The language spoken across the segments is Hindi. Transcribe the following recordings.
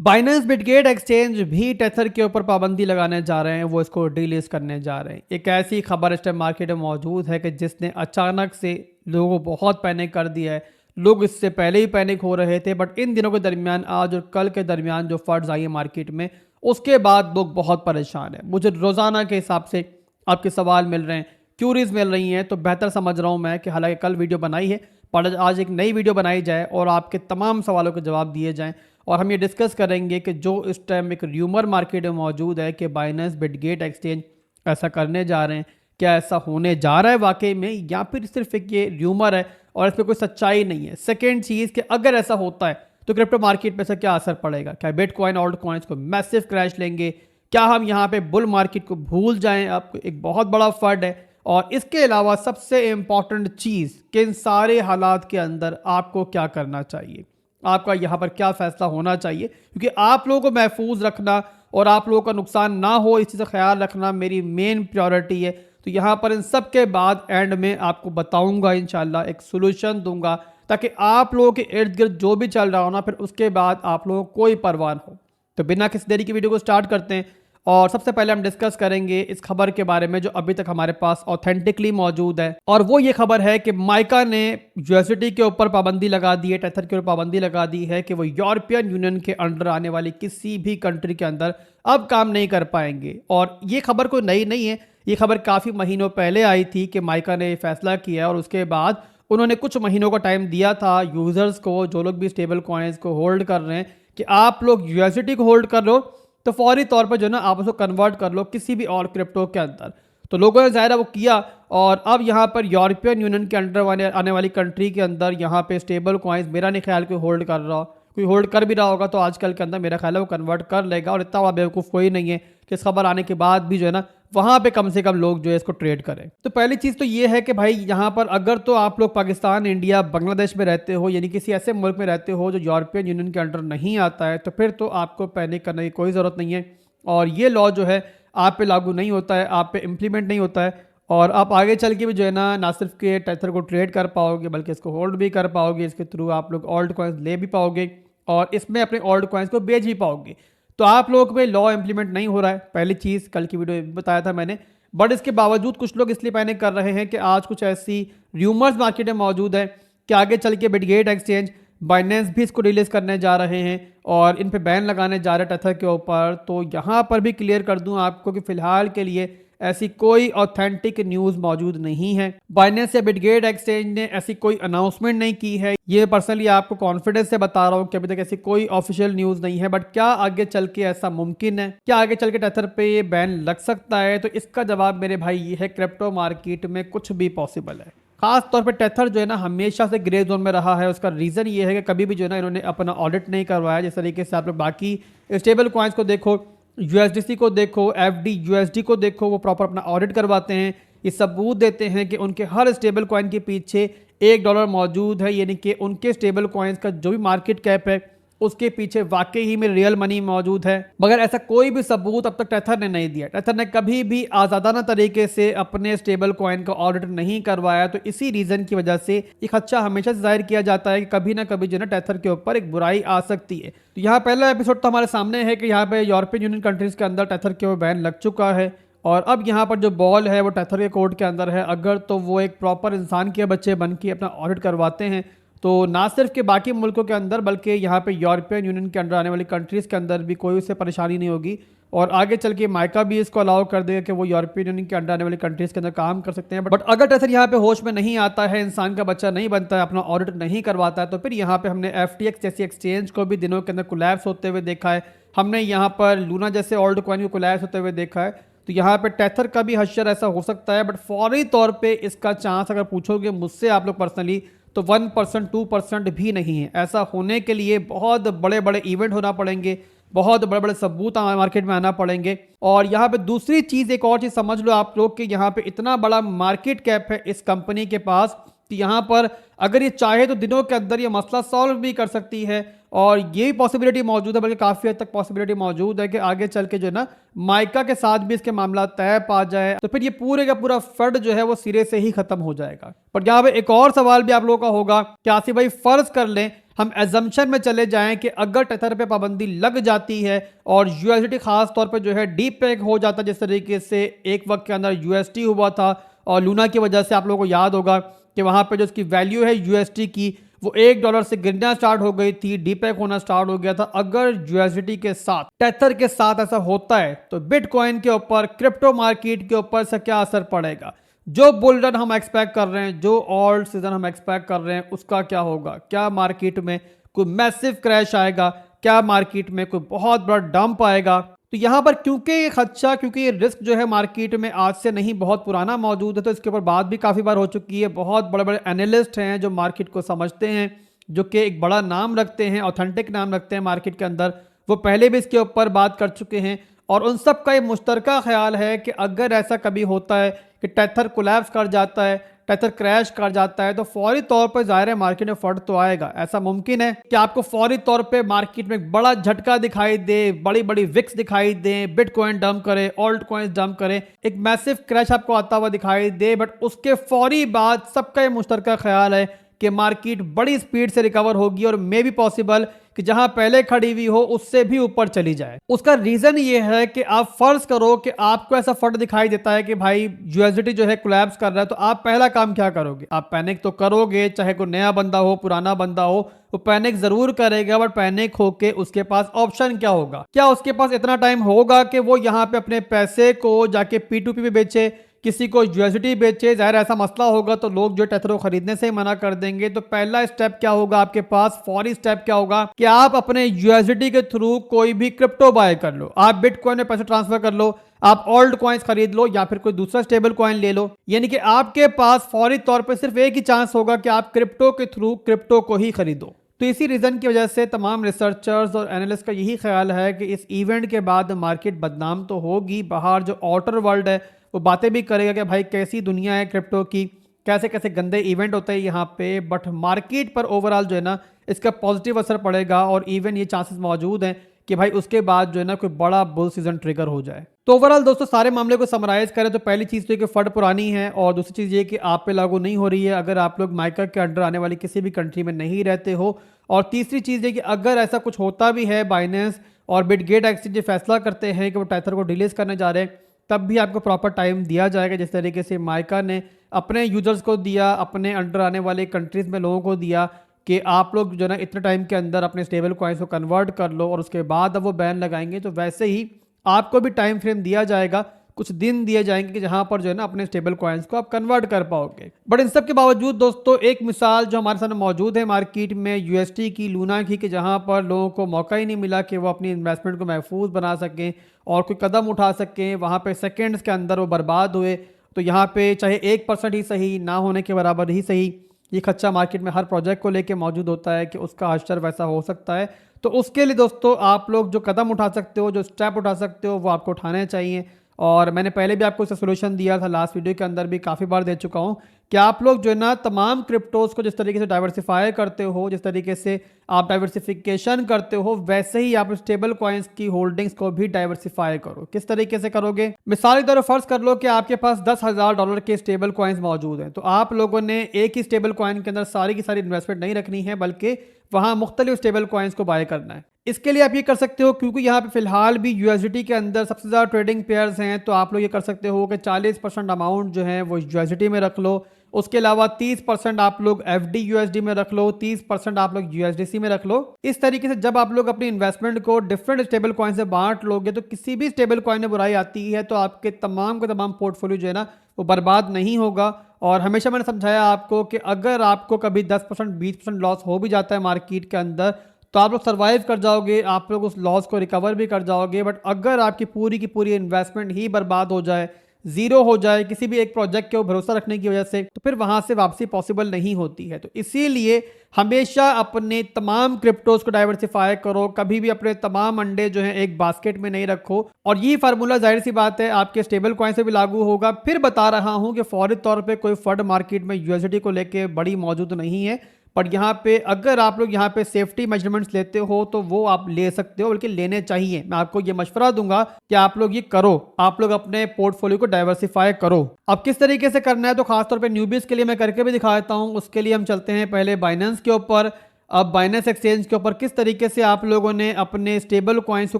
बाइनेंस बिटगेट एक्सचेंज भी टेथर के ऊपर पाबंदी लगाने जा रहे हैं, वो इसको डीलिस्ट करने जा रहे हैं। एक ऐसी खबर इस टाइम मार्केट में मौजूद है कि जिसने अचानक से लोगों को बहुत पैनिक कर दिया है। लोग इससे पहले ही पैनिक हो रहे थे, बट इन दिनों के दरमियान, आज और कल के दरमियान जो फंड्स आई है मार्केट में, उसके बाद लोग बहुत परेशान हैं। मुझे रोज़ाना के हिसाब से आपके सवाल मिल रहे हैं, क्यूरीज मिल रही हैं, तो बेहतर समझ रहा हूँ मैं कि हालांकि कल वीडियो बनाई है, पर आज एक नई वीडियो बनाई जाए और आपके तमाम सवालों के जवाब दिए जाएं। और हम ये डिस्कस करेंगे कि जो इस टाइम एक र्यूमर मार्केट में मौजूद है कि बाइनेंस बिटगेट एक्सचेंज ऐसा करने जा रहे हैं, क्या ऐसा होने जा रहा है वाकई में, या फिर सिर्फ एक ये र्यूमर है और इसमें कोई सच्चाई नहीं है। सेकेंड चीज़ कि अगर ऐसा होता है तो क्रिप्टो मार्केट पे से क्या असर पड़ेगा, क्या बिटकॉइन ऑल्ट कॉइन्स को मैसिव क्रैश लेंगे, क्या हम यहाँ पे बुल मार्केट को भूल जाएं। आपको एक बहुत बड़ा फंड है। और इसके अलावा सबसे इंपॉर्टेंट चीज़ कि इन सारे हालात के अंदर आपको क्या करना चाहिए, आपका यहाँ पर क्या फैसला होना चाहिए, क्योंकि आप लोगों को महफूज रखना और आप लोगों का नुकसान ना हो इस चीज़ का ख्याल रखना मेरी मेन प्रायोरिटी है। तो यहाँ पर इन सब के बाद एंड में आपको बताऊंगा, इंशाल्लाह एक सोल्यूशन दूंगा, ताकि आप लोगों के इर्द गिर्द जो भी चल रहा हो ना, फिर उसके बाद आप लोगों को कोई परवाह हो। तो बिना किसी देरी की वीडियो को स्टार्ट करते हैं। और सबसे पहले हम डिस्कस करेंगे इस खबर के बारे में जो अभी तक हमारे पास ऑथेंटिकली मौजूद है, और वो ये खबर है कि माइका ने यूएसडीटी के ऊपर पाबंदी लगा दी है, टेथर के ऊपर पाबंदी लगा दी है कि वो यूरोपियन यूनियन के अंडर आने वाली किसी भी कंट्री के अंदर अब काम नहीं कर पाएंगे। और ये खबर कोई नई नहीं है, ये खबर काफ़ी महीनों पहले आई थी कि माइका ने फैसला किया, और उसके बाद उन्होंने कुछ महीनों का टाइम दिया था यूज़र्स को, जो लोग भी स्टेबल कॉइन्स को होल्ड कर रहे हैं, कि आप लोग यूएसडीटी को होल्ड कर लो तो फौरी तौर पर जो है ना आप उसको कन्वर्ट कर लो किसी भी और क्रिप्टो के अंदर। तो लोगों ने ज़ाहिर वो किया, और अब यहाँ पर यूरोपियन यूनियन के अंडर आने वाली कंट्री के अंदर यहाँ पे स्टेबल कॉइन्स मेरा नहीं ख्याल कोई होल्ड कर रहा हो, कोई होल्ड कर भी रहा होगा तो आजकल के अंदर मेरा ख्याल है वो कन्वर्ट कर लेगा। और इतना बड़ा बेवकूफ़ कोई नहीं है कि इस खबर आने के बाद भी जो है ना वहाँ पे कम से कम लोग जो है इसको ट्रेड करें। तो पहली चीज़ तो ये है कि भाई यहाँ पर अगर तो आप लोग पाकिस्तान, इंडिया, बांग्लादेश में रहते हो, यानी किसी ऐसे मुल्क में रहते हो जो यूरोपियन यूनियन के अंडर नहीं आता है, तो फिर तो आपको पैनिक करने की कोई ज़रूरत नहीं है। और ये लॉ जो है आप पे लागू नहीं होता है, आप पे इम्प्लीमेंट नहीं होता है, और आप आगे चल के भी जो है ना सिर्फ के टेथर को ट्रेड कर पाओगे बल्कि इसको होल्ड भी कर पाओगे। इसके थ्रू आप लोग ऑल्ट कॉइन्स ले भी पाओगे और इसमें अपने ऑल्ट कॉइन्स को बेच भी पाओगे। तो आप लोगों पे लॉ इम्प्लीमेंट नहीं हो रहा है, पहली चीज़ कल की वीडियो में बताया था मैंने। बट इसके बावजूद कुछ लोग इसलिए पैनिक कर रहे हैं कि आज कुछ ऐसी र्यूमर्स मार्केट में मौजूद है कि आगे चल के बिटगेट एक्सचेंज, बाइनेंस भी इसको रिलीज करने जा रहे हैं और इन पे बैन लगाने जा रहे टेथर के ऊपर। तो यहाँ पर भी क्लियर कर दूं आपको कि फिलहाल के लिए ऐसी कोई ऑथेंटिक न्यूज़ मौजूद नहीं है। बाइनेंस या बिटगेट एक्सचेंज ने ऐसी कोई अनाउंसमेंट नहीं की है, ये पर्सनली आपको कॉन्फिडेंस से बता रहा हूँ कि अभी तक ऐसी कोई ऑफिशियल न्यूज़ नहीं है। बट क्या आगे चल के ऐसा मुमकिन है, क्या आगे चल के टेथर पे ये बैन लग सकता है? तो इसका जवाब मेरे भाई ये है, क्रिप्टो मार्केट में कुछ भी पॉसिबल है। खास तौर पे टेथर जो है ना हमेशा से ग्रे जोन में रहा है। उसका रीज़न ये है कि कभी भी जो है ना इन्होंने अपना ऑडिट नहीं करवाया। जिस तरीके से आप लोग बाकी स्टेबल कॉइन्स को देखो, यूएसडीसी को देखो, एफडी यूएसडी को देखो, वो प्रॉपर अपना ऑडिट करवाते हैं, ये सबूत देते हैं कि उनके हर स्टेबल कॉइन के पीछे $1 मौजूद है, यानी कि उनके स्टेबल कॉइन्स का जो भी मार्केट कैप है उसके पीछे वाकई ही में रियल मनी मौजूद है। मगर ऐसा कोई भी सबूत अब तक टेथर ने नहीं दिया। टेथर ने कभी भी आज़ादाना तरीके से अपने स्टेबल कॉइन का ऑडिट नहीं करवाया। तो इसी रीज़न की वजह से ये खदशा हमेशा से जाहिर किया जाता है कि कभी ना कभी जो है टेथर के ऊपर एक बुराई आ सकती है। तो यहाँ पहला एपिसोड तो हमारे सामने है कि यहाँ पे यूरोपियन यूनियन कंट्रीज़ के अंदर टेथर के ऊपर बैन लग चुका है, और अब यहाँ पर जो बॉल है वो टेथर के कोर्ट के अंदर है। अगर तो वो एक प्रॉपर इंसान के बच्चे बन के अपना ऑडिट करवाते हैं तो ना सिर्फ के बाकी मुल्कों के अंदर बल्कि यहाँ पे यूरोपियन यूनियन के अंडर आने वाली कंट्रीज़ के अंदर भी कोई उससे परेशानी नहीं होगी। और आगे चल के माइका भी इसको अलाउ कर देगा कि वो यूरोपियन यूनियन के अंडर आने वाली कंट्रीज़ के अंदर काम कर सकते हैं। बट अगर टेथर यहाँ पे होश में नहीं आता है, इंसान का बच्चा नहीं बनता है, अपना ऑडिट नहीं करवाता है, तो फिर यहाँ पे हमने FTX जैसी एक्सचेंज को भी दिनों के अंदर कोलैप्स होते हुए देखा है। हमने यहाँ पर लूना जैसे ओल्ड कॉइन को कोलैप्स होते हुए देखा है। तो यहाँ पे टेथर का भी हश्र ऐसा हो सकता है, बट फौरी तौर पे इसका चांस अगर पूछोगे मुझसे आप लोग पर्सनली तो 1%, 2% भी नहीं है। ऐसा होने के लिए बहुत बड़े बड़े इवेंट होना पड़ेंगे, बहुत बड़े बड़े सबूत मार्केट में आना पड़ेंगे। और यहाँ पे दूसरी चीज़, एक और चीज़ समझ लो आप लोग कि यहाँ पे इतना बड़ा मार्केट कैप है इस कंपनी के पास कि यहाँ पर अगर ये चाहे तो दिनों के अंदर ये मसला सॉल्व भी कर सकती है और ये पॉसिबिलिटी मौजूद है, बल्कि काफ़ी हद तक पॉसिबिलिटी मौजूद है कि आगे चल के जो है ना माइका के साथ भी इसके मामला तय पा जाए, तो फिर ये पूरे का पूरा फंड जो है वो सिरे से ही खत्म हो जाएगा। पर यहाँ पे एक और सवाल भी आप लोगों का होगा कि आसिफ भाई, फर्ज कर लें हम एजम्पशन में चले जाएं कि अगर टेथर पे पाबंदी लग जाती है और यूएसडी खास तौर पे जो है डीपेग हो जाता है, जिस तरीके से एक वक्त के अंदर यूएसटी हुआ था और लूना की वजह से आप लोगों को याद होगा कि वहां पे जो उसकी वैल्यू है यूएसटी की वो $1 से गिरना स्टार्ट हो गई थी, डीपेग होना स्टार्ट हो गया था। अगर यूएसडी के साथ, टेथर के साथ ऐसा होता है तो बिटकॉइन के ऊपर, क्रिप्टो मार्केट के ऊपर से क्या असर पड़ेगा? जो बुल रन हम एक्सपेक्ट कर रहे हैं, जो ऑल्ट सीजन हम एक्सपेक्ट कर रहे हैं, उसका क्या होगा? क्या मार्केट में कोई मैसिव क्रैश आएगा? क्या मार्केट में कोई बहुत बड़ा डंप आएगा? तो यहाँ पर क्योंकि ये खदशा, क्योंकि ये रिस्क जो है मार्केट में आज से नहीं बहुत पुराना मौजूद है, तो इसके ऊपर बात भी काफ़ी बार हो चुकी है। बहुत बड़े बड़े एनालिस्ट हैं जो मार्केट को समझते हैं, जो कि एक बड़ा नाम रखते हैं, ऑथेंटिक नाम रखते हैं मार्केट के अंदर, वो पहले भी इसके ऊपर बात कर चुके हैं। और उन सब का ये मुश्तरका ख्याल है कि अगर ऐसा कभी होता है कि टेथर कोलैप्स कर जाता है, टेथर क्रैश कर जाता है, तो फौरी तौर पर ज़ाहिर है मार्केट में फट तो आएगा। ऐसा मुमकिन है कि आपको फौरी तौर पे मार्केट में एक बड़ा झटका दिखाई दे, बड़ी बड़ी विक्स दिखाई दे, बिटकॉइन डंप करे, ऑल्ट कॉइन्स डंप करे, एक मैसिव क्रैश आपको आता हुआ दिखाई दे। बट उसके फौरी बाद सबका ये मुश्तरका ख्याल है कि मार्केट बड़ी स्पीड से रिकवर होगी और मे बी पॉसिबल कि जहां पहले खड़ी हुई हो उससे भी ऊपर चली जाए। उसका रीजन ये है कि आप फर्ज करो कि आपको ऐसा फंड दिखाई देता है कि भाई यूएसडी जो है कोलैप्स कर रहा है, तो आप पहला काम क्या करोगे? आप पैनिक तो करोगे, चाहे कोई नया बंदा हो, पुराना बंदा हो, वो पैनिक जरूर करेगा। बट पैनिक होके उसके पास ऑप्शन क्या होगा? क्या उसके पास इतना टाइम होगा कि वो यहाँ पे अपने पैसे को जाके P2P पे बेचे, किसी को यूएसडी बेचे? जाहिर ऐसा मसला होगा तो लोग जो टेथर को खरीदने से ही मना कर देंगे। तो पहला स्टेप क्या होगा आपके पास? फौरी स्टेप क्या होगा कि आप अपने यूएसडी के थ्रू कोई भी क्रिप्टो बाय कर लो, आप बिटकॉइन में पैसे ट्रांसफर कर लो, आप ऑल्ट कॉइन्स खरीद लो, या फिर कोई दूसरा स्टेबल कॉइन ले लो। यानी कि आपके पास फौरी तौर पर सिर्फ एक ही चांस होगा कि आप क्रिप्टो के थ्रू क्रिप्टो को ही खरीदो। तो इसी रीज़न की वजह से तमाम रिसर्चर्स और एनालिस्ट का यही ख्याल है कि इस इवेंट के बाद मार्केट बदनाम तो होगी, बाहर जो आउटर वर्ल्ड है वो बातें भी करेगा कि भाई कैसी दुनिया है क्रिप्टो की, कैसे कैसे गंदे इवेंट होते हैं यहाँ पे। बट मार्केट पर ओवरऑल जो है ना इसका पॉजिटिव असर पड़ेगा और इवन ये चांसेस मौजूद हैं कि भाई उसके बाद जो है ना कोई बड़ा बुल सीजन ट्रिगर हो जाए। तो ओवरऑल दोस्तों सारे मामले को समराइज करें तो पहली चीज़ तो ये कि फंड पुरानी है, और दूसरी चीज़ ये कि आप पे लागू नहीं हो रही है अगर आप लोग माइका के अंडर आने वाली किसी भी कंट्री में नहीं रहते हो। और तीसरी चीज़ ये कि अगर ऐसा कुछ होता भी है, बाइनेंस और बिटगेट एक्सचेंज फैसला करते हैं कि वो टेथर को डिलीज करने जा रहे हैं, तब भी आपको प्रॉपर टाइम दिया जाएगा, जिस तरीके से माइका ने अपने यूजर्स को दिया, अपने अंडर आने वाले कंट्रीज़ में लोगों को दिया कि आप लोग जो है ना इतने टाइम के अंदर अपने स्टेबल कॉइन्स को कन्वर्ट कर लो और उसके बाद अब वो बैन लगाएंगे। तो वैसे ही आपको भी टाइम फ्रेम दिया जाएगा, कुछ दिन दिए जाएंगे कि जहां पर जो है ना अपने स्टेबल कॉइन्स को आप कन्वर्ट कर पाओगे। बट इन सब के बावजूद दोस्तों एक मिसाल जो हमारे सामने मौजूद है मार्केट में यूएसटी की, लूना की, कि जहां पर लोगों को मौका ही नहीं मिला कि वो अपनी इन्वेस्टमेंट को महफूज बना सकें और कोई कदम उठा सकें, वहां पे सेकेंड्स के अंदर वो बर्बाद हुए। तो यहाँ पे चाहे 1% ही सही, ना होने के बराबर ही सही, ये खच्चा मार्केट में हर प्रोजेक्ट को लेके मौजूद होता है कि उसका हश्र वैसा हो सकता है। तो उसके लिए दोस्तों आप लोग जो कदम उठा सकते हो, जो स्टेप उठा सकते हो, वो आपको उठाने चाहिए। और मैंने पहले भी आपको इसका सोल्यूशन दिया था, लास्ट वीडियो के अंदर भी काफ़ी बार दे चुका हूँ कि आप लोग जो है ना तमाम क्रिप्टोज को जिस तरीके से डाइवर्सिफाई करते हो, जिस तरीके से आप डाइवर्सिफिकेशन करते हो, वैसे ही आप स्टेबल कॉइन्स की होल्डिंग्स को भी डाइवर्सिफाई करो। किस तरीके से करोगे? मिसाल के तौर पर फर्ज कर लो कि आपके पास $10,000 के स्टेबल कॉइन्स मौजूद हैं, तो आप लोगों ने एक ही स्टेबल कॉइन के अंदर सारी की सारी इन्वेस्टमेंट नहीं रखनी है, बल्कि वहाँ मुख्तलिफ स्टेबल कॉइन्स को बाय करना है। इसके लिए आप ये कर सकते हो, क्योंकि यहाँ पे फिलहाल भी यूएसडी के अंदर सबसे ज़्यादा ट्रेडिंग पेयर्स हैं, तो आप लोग ये कर सकते हो कि 40% अमाउंट जो है वो यूएसडी में रख लो। उसके अलावा 30% आप लोग एफडी यूएसडी में रख लो, 30% आप लोग यूएसडीसी में रख लो। इस तरीके से जब आप लोग अपनी इन्वेस्टमेंट को डिफरेंट स्टेबल कॉइन से बांट लोगे तो किसी भी स्टेबल कॉइन में बुराई आती है तो आपके तमाम के तमाम पोर्टफोलियो जो है ना वो बर्बाद नहीं होगा। और हमेशा मैंने समझाया आपको कि अगर आपको कभी 10% 20% लॉस हो भी जाता है मार्केट के अंदर तो आप लोग सर्वाइव कर जाओगे, आप लोग उस लॉस को रिकवर भी कर जाओगे। बट अगर आपकी पूरी की पूरी इन्वेस्टमेंट ही बर्बाद हो जाए, जीरो हो जाए किसी भी एक प्रोजेक्ट के ऊपर भरोसा रखने की वजह से, तो फिर वहां से वापसी पॉसिबल नहीं होती है। तो इसीलिए हमेशा अपने तमाम क्रिप्टोज को डाइवर्सिफाई करो, कभी भी अपने तमाम अंडे जो हैं एक बास्केट में नहीं रखो। और ये फार्मूला जाहिर सी बात है आपके स्टेबल कॉइन से भी लागू होगा। फिर बता रहा हूं कि फौरी तौर पे कोई फंड मार्केट में यूएसडी को लेके बड़ी मौजूद नहीं है, बट यहाँ पे अगर आप लोग यहाँ पे सेफ्टी मेजरमेंट्स लेते हो तो वो आप ले सकते हो, बल्कि लेने चाहिए। मैं आपको ये मशवरा दूंगा कि आप लोग ये करो, आप लोग अपने पोर्टफोलियो को डाइवर्सिफाई करो। अब किस तरीके से करना है तो खासतौर पे न्यूबीज के लिए मैं करके भी दिखा देता हूँ। उसके लिए हम चलते हैं पहले बाइनेंस के ऊपर। अब बाइनेंस एक्सचेंज के ऊपर किस तरीके से आप लोगों ने अपने स्टेबल कॉइन्स को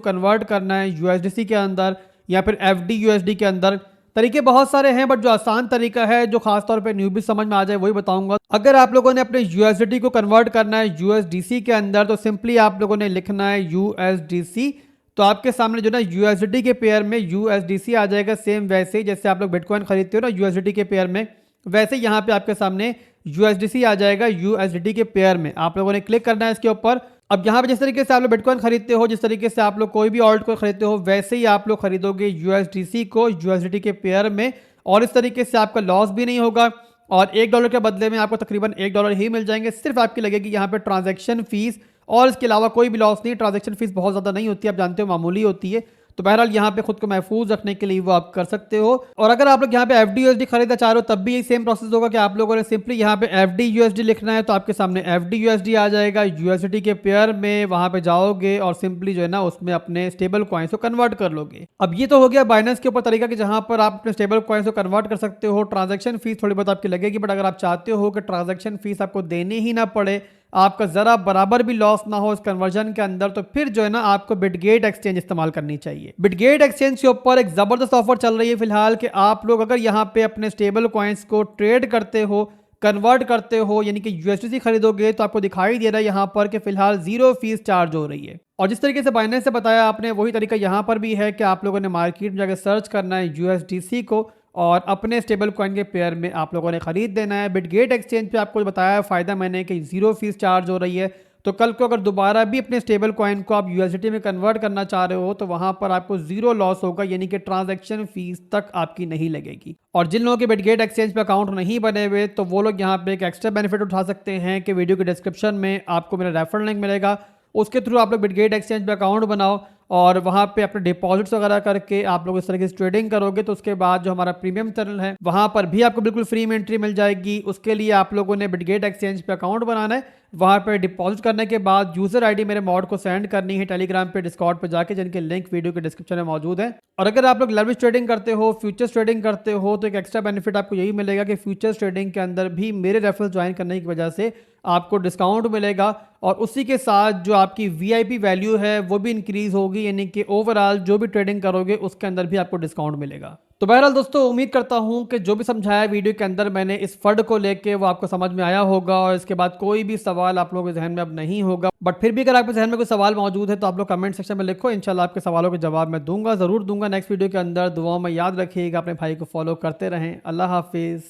कन्वर्ट करना है यूएसडीसी के अंदर या फिर एफडी यूएसडी के अंदर। तरीके बहुत सारे हैं, बट जो आसान तरीका है जो खासतौर पे न्यूबी समझ में आ जाए वही बताऊंगा। अगर आप लोगों ने अपने यूएसडी को कन्वर्ट करना है यूएसडीसी के अंदर तो सिंपली आप लोगों ने लिखना है यूएसडीसी। तो आपके सामने जो ना यूएसडी के पेयर में यूएसडीसी आ जाएगा, सेम वैसे ही जैसे आप लोग बिटकॉइन खरीदते हो ना यूएसडी के पेयर में, वैसे यहाँ पे आपके सामने यूएसडीसी आ जाएगा यूएसडी के पेयर में। आप लोगों ने क्लिक करना है इसके ऊपर। अब यहाँ पे जिस तरीके से आप लोग बिटकॉइन खरीदते हो, जिस तरीके से आप लोग कोई भी ऑल्ट को खरीदते हो, वैसे ही आप लोग खरीदोगे यूएसडीसी को यूएसडी के पेयर में, और इस तरीके से आपका लॉस भी नहीं होगा। और $1 के बदले में आपको तकरीबन $1 ही मिल जाएंगे। सिर्फ आपकी लगेगी यहाँ पे ट्रांजैक्शन फीस, और इसके अलावा कोई भी लॉस नहीं। ट्रांजैक्शन फीस बहुत ज़्यादा नहीं होती, आप जानते हो मामूली होती है। तो बहरहाल यहाँ पे खुद को महफूज रखने के लिए वो आप कर सकते हो। और अगर आप लोग यहाँ पे एफडी यूएसडी खरीदना चाह रहे हो तब भी यही सेम प्रोसेस होगा कि आप लोगों ने सिंपली यहाँ पे एफडी यूएसडी लिखना है। तो आपके सामने एफडी यूएसडी आ जाएगा यूएसडी के पेयर में, वहां पे जाओगे और सिंपली जो है ना उसमें अपने स्टेबल कॉइन्स को कन्वर्ट कर लोगे। अब ये तो हो गया बाइनेंस के ऊपर तरीका कि जहां पर आप अपने स्टेबल कॉइन्स को कन्वर्ट कर सकते हो। ट्रांजेक्शन फीस थोड़ी बहुत आपकी लगेगी, बट अगर आप चाहते हो कि ट्रांजेक्शन फीस आपको देनी ही ना पड़े, आपका जरा बराबर भी लॉस ना हो इस कन्वर्जन के अंदर, तो फिर जो है ना आपको बिटगेट एक्सचेंज इस्तेमाल करनी चाहिए। बिटगेट एक्सचेंज के ऊपर एक जबरदस्त ऑफर चल रही है फिलहाल कि आप लोग अगर यहाँ पे अपने स्टेबल कॉइन्स को ट्रेड करते हो, कन्वर्ट करते हो, यानी कि यूएसडीसी खरीदोगे, तो आपको दिखाई दे रहा है यहाँ पर कि फिलहाल 0 फीस चार्ज हो रही है। और जिस तरीके से बाइनेंस से बताया आपने, वही तरीका यहाँ पर भी है कि आप लोगों ने मार्केट में जाकर सर्च करना है यूएसडीसी को और अपने स्टेबल कॉइन के पेयर में आप लोगों ने खरीद देना है। बिटगेट एक्सचेंज पे आपको बताया फ़ायदा मैंने कि 0 फीस चार्ज हो रही है। तो कल को अगर दोबारा भी अपने स्टेबल कॉइन को आप यूएसडी में कन्वर्ट करना चाह रहे हो तो वहां पर आपको 0 लॉस होगा, यानी कि ट्रांजैक्शन फीस तक आपकी नहीं लगेगी। और जिन लोगों के बिटगेट एक्सचेंज पे अकाउंट नहीं बने हुए तो वो लोग यहाँ पे एक एक्स्ट्रा बेनिफिट उठा सकते हैं कि वीडियो के डिस्क्रिप्शन में आपको मेरा रेफरल लिंक मिलेगा, उसके थ्रू आप लोग बिटगेट एक्सचेंज पे अकाउंट बनाओ और वहाँ पे अपने डिपॉजिट्स वगैरह करके आप लोग इस तरीके से ट्रेडिंग करोगे। तो उसके बाद जो हमारा प्रीमियम चैनल है वहाँ पर भी आपको बिल्कुल फ्री में एंट्री मिल जाएगी। उसके लिए आप लोगों ने बिटगेट एक्सचेंज पे अकाउंट बनाना है, वहाँ पे डिपॉजिट करने के बाद यूजर आईडी मेरे मॉड को सेंड करनी है टेलीग्राम पे, डिस्कॉर्ड पे जाके, जिनके लिंक वीडियो के डिस्क्रिप्शन में मौजूद है। और अगर आप लोग लेवरेज ट्रेडिंग करते हो, फ्यूचर्स ट्रेडिंग करते हो, तो एक एक्स्ट्रा बेनिफिट आपको यही मिलेगा कि फ्यूचर्स ट्रेडिंग के अंदर भी मेरे रेफरल ज्वाइन करने की वजह से आपको डिस्काउंट मिलेगा और उसी के साथ जो आपकी वीआईपी वैल्यू है वो भी इंक्रीज होगी, यानी कि ओवरऑल जो भी ट्रेडिंग करोगे उसके अंदर भी आपको डिस्काउंट मिलेगा। तो बहरहाल दोस्तों, उम्मीद करता हूं कि जो भी समझाया वीडियो के अंदर मैंने इस फंड को लेके वो आपको समझ में आया होगा और इसके बाद कोई भी सवाल आप लोगों के जहन में अब नहीं होगा। बट फिर भी अगर आपके जहन में कोई सवाल मौजूद है तो आप लोग कमेंट सेक्शन में लिखो, इंशाल्लाह आपके सवालों के जवाब मैं दूंगा, जरूर दूंगा नेक्स्ट वीडियो के अंदर। दुआओं में याद रखिएगा, अपने भाई को फॉलो करते रहें। अल्लाह हाफिज़।